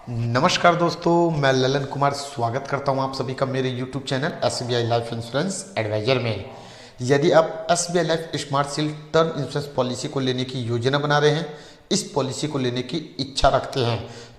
नमस्कार दोस्तों, मैं ललन कुमार स्वागत करता हूं आप सभी का मेरे YouTube channel SBI life insurance advisor में। यदि आप SBI life smart shield term insurance policy को लेने की योजना बना रहे हैं, इस पॉलिसी को लेने की इच्छा रखते हैं,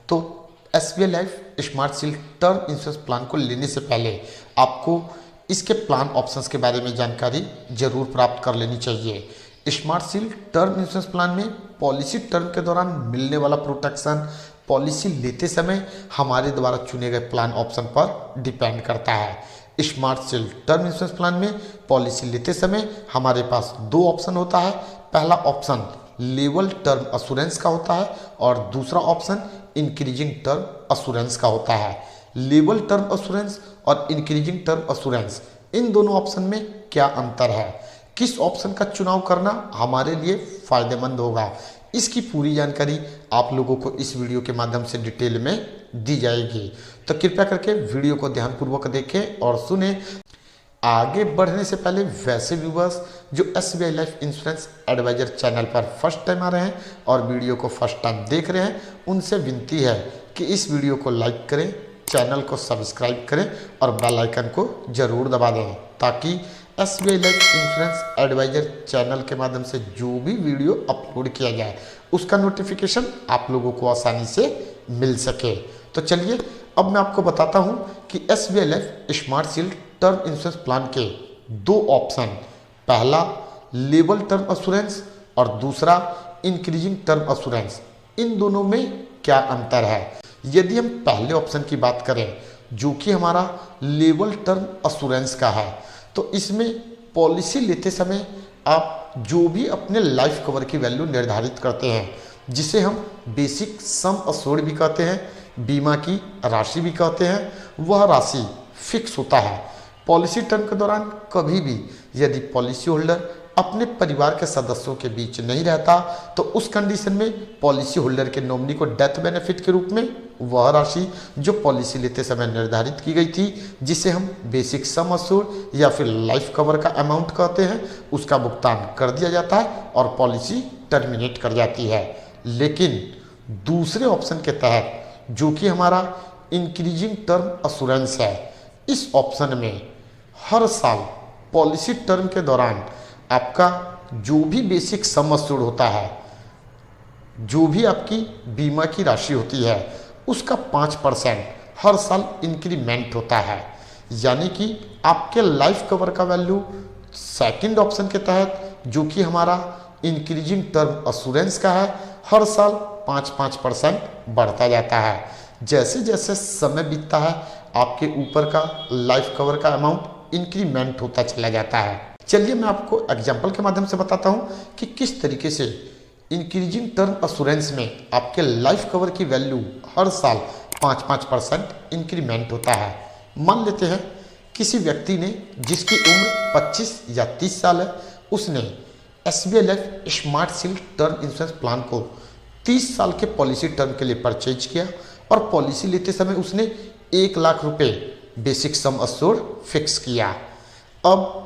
तो SBI life smart shield term insurance plan को लेने से पहले आपको इसके प्लान ऑप्शंस के बारे में जानकारी जरूर प्राप्त कर लेनी चाहिए। Smart shield term insurance plan में पॉलिसी टर्म के दौरान मिलने वाला प्रोटेक्शन पॉलिसी लेते समय हमारे द्वारा चुने गए प्लान ऑप्शन पर डिपेंड करता है। Smart shield term insurance plan में पॉलिसी लेते समय हमारे पास दो ऑप्शन होता है। पहला ऑप्शन लेवल टर्म अश्योरेंस का होता है और दूसरा ऑप्शन इंक्रीजिंग टर्म अश्योरेंस का होता है। लेवल टर्म अश्योरेंस और इंक्रीजिंग टर्म अश्योरेंस, इन दोनों ऑप्शन में क्या अंतर है, किस ऑप्शन का चुनाव करना हमारे लिए फायदेमंद होगा, इसकी पूरी जानकारी आप लोगों को इस वीडियो के माध्यम से डिटेल में दी जाएगी। तो कृपया करके वीडियो को ध्यानपूर्वक देखें और सुनें। आगे बढ़ने से पहले वैसे व्यूवर्स जो SBI life insurance advisor channel पर फर्स्ट टाइम आ रहे हैं और वीडियो को फर्स्ट टाइम देख रहे हैं, उनसे विनती है कि इस वीडियो को लाइक करें, चैनल को सब्सक्राइब करें और बेल आइकन को जरूर दबा दें, ताकि SBI life insurance advisor channel के माध्यम से जो भी वीडियो अपलोड किया जाए उसका नोटिफिकेशन आप लोगों को आसानी से मिल सके। तो चलिए अब मैं आपको बताता हूं कि SBI life smart shield term insurance plan के दो ऑप्शन, पहला लेवल टर्म अश्योरेंस और दूसरा इंक्रीजिंग टर्म अश्योरेंस, इन दोनों में क्या अंतर है। यदि हम पहले ऑप्शन की बात करें जो कि हमारा लेवल टर्म अश्योरेंस का है, तो इसमें पॉलिसी लेते समय आप जो भी अपने लाइफ कवर की वैल्यू निर्धारित करते हैं, जिसे हम बेसिक सम अश्योर्ड भी कहते हैं, बीमा की राशि भी कहते हैं, वह राशि फिक्स होता है। पॉलिसी टर्म के दौरान कभी भी यदि पॉलिसी होल्डर अपने परिवार के सदस्यों के बीच नहीं रहता, तो उस कंडीशन में पॉलिसी होल्डर के नॉमिनी को डेथ बेनिफिट के रूप में वह राशि जो पॉलिसी लेते समय निर्धारित की गई थी, जिसे हम बेसिक सम अश्योर्ड या फिर लाइफ कवर का अमाउंट कहते हैं, उसका भुगतान कर दिया जाता है और पॉलिसी टर्मिनेट कर जाती है। लेकिन दूसरे ऑप्शन के तहत जो कि हमारा इंक्रीजिंग टर्म अश्योरेंस है, इस ऑप्शन में हर साल पॉलिसी टर्म के दौरान आपका जो भी बेसिक सम अश्योर्ड होता है, जो भी आपकी बीमा की राशि होती है, उसका 5% हर साल इंक्रीमेंट होता है। यानी कि आपके लाइफ कवर का वैल्यू सेकंड ऑप्शन के तहत जो कि हमारा इंक्रीजिंग टर्म अश्योरेंस का है, हर साल 5% बढ़ता जाता है। जैसे जैसे समय बीतता है आपके ऊपर का लाइफ कवर का अमाउंट इंक्रीमेंट होता चला जाता है। चलिए मैं आपको एग्जाम्पल के माध्यम से बताता हूँ कि किस तरीके से इंक्रीजिंग टर्म अश्योरेंस में आपके लाइफ कवर की वैल्यू हर साल 5% इंक्रीमेंट होता है। मान लेते हैं किसी व्यक्ति ने जिसकी उम्र 25 या 30 साल है, उसने SBI life smart shield term insurance plan को 30 साल के पॉलिसी टर्म के लिए परचेज किया और पॉलिसी लेते समय उसने 1 लाख रुपए बेसिक सम अश्योर्ड फिक्स किया। अब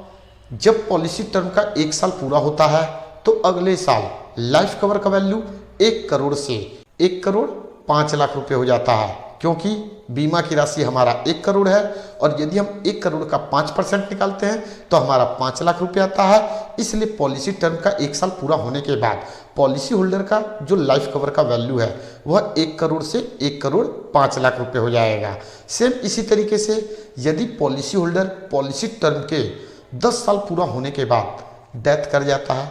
जब पॉलिसी टर्म का 1 साल पूरा होता है, तो अगले साल लाइफ कवर का वैल्यू 1 करोड़ से 1 करोड़ 5 लाख रुपए हो जाता है, क्योंकि बीमा की राशि हमारा 1 करोड़ है और यदि हम 1 करोड़ का 5% निकालते हैं तो हमारा 5 लाख रुपए आता है। इसलिए पॉलिसी टर्म का 1 साल पूरा होने के बाद पॉलिसी होल्डर का जो लाइफ कवर का वैल्यू है वह 1 करोड़ से 1 करोड़ 5 लाख रुपए हो जाएगा। सेम इसी तरीके से यदि पॉलिसी होल्डर पॉलिसी टर्म के 10 साल पूरा होने के बाद डेथ कर जाता है,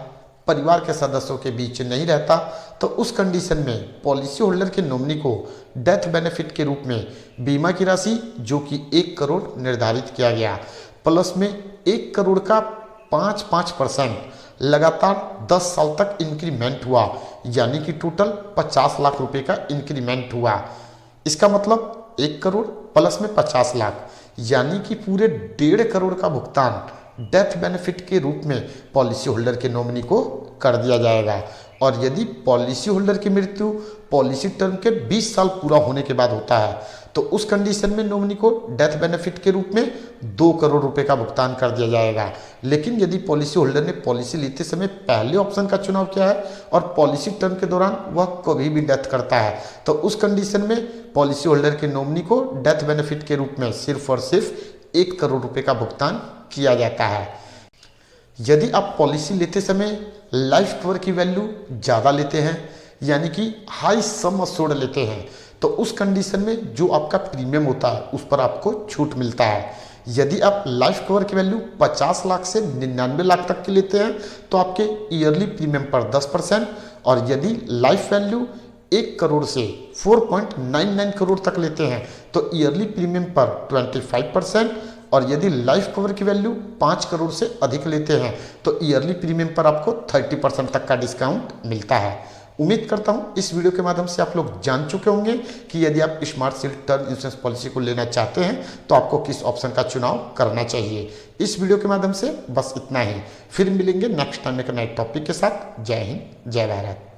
परिवार के सदस्यों के बीच नहीं रहता, तो उस कंडीशन में पॉलिसी होल्डर के नॉमिनी को डेथ बेनिफिट के रूप में बीमा की राशि जो कि 1 करोड़ निर्धारित किया गया, प्लस में 1 करोड़ का 5% लगातार 10 साल तक इंक्रीमेंट हुआ, यानी कि टोटल 50 लाख रुपए का इंक्रीमेंट हुआ। इसका मतलब 1 करोड़ प्लस में 50 लाख, यानी कि पूरे 1.5 करोड़ का भुगतान डेथ बेनिफिट के रूप में पॉलिसी होल्डर के नॉमिनी को कर दिया जाएगा। और यदि पॉलिसी होल्डर की मृत्यु पॉलिसी टर्म के 20 साल पूरा होने के बाद होता है तो उस कंडीशन में नॉमिनी को डेथ बेनिफिट के रूप में 2 करोड़ रुपए का भुगतान कर दिया जाएगा। लेकिन यदि पॉलिसी होल्डर ने पॉलिसी लेते समय पहले ऑप्शन का चुनाव किया है और पॉलिसी टर्म के दौरान वह कभी भी डेथ करता है तो उस कंडीशन में पॉलिसी होल्डर के नॉमिनी को डेथ बेनिफिट के रूप में सिर्फ और सिर्फ 1 करोड़ रुपए का भुगतान किया जाता है। यदि आप पॉलिसी लेते समय लाइफ कवर की वैल्यू ज़्यादा लेते हैं यानी कि हाई सम अश्योर्ड लेते हैं तो उस कंडीशन में जो आपका प्रीमियम होता है उस पर आपको छूट मिलता है। यदि आप लाइफ कवर की वैल्यू 50 लाख से 99 लाख तक की लेते हैं तो आपके ईयरली प्रीमियम पर 10% और यदि लाइफ वैल्यू 1 करोड़ से 4.99 करोड़ तक लेते हैं तो ईयरली प्रीमियम पर 25% और यदि लाइफ कवर की वैल्यू 5 करोड़ से अधिक लेते हैं तो ईयरली प्रीमियम पर आपको 30% तक का डिस्काउंट मिलता है। उम्मीद करता हूं इस वीडियो के माध्यम से आप लोग जान चुके होंगे कि यदि आप smart shield term insurance policy को लेना चाहते हैं तो आपको किस ऑप्शन का चुनाव करना चाहिए। इस वीडियो के माध्यम से बस इतना ही, फिर मिलेंगे नेक्स्ट टाइम एक नए टॉपिक के साथ। जय हिंद, जय भारत।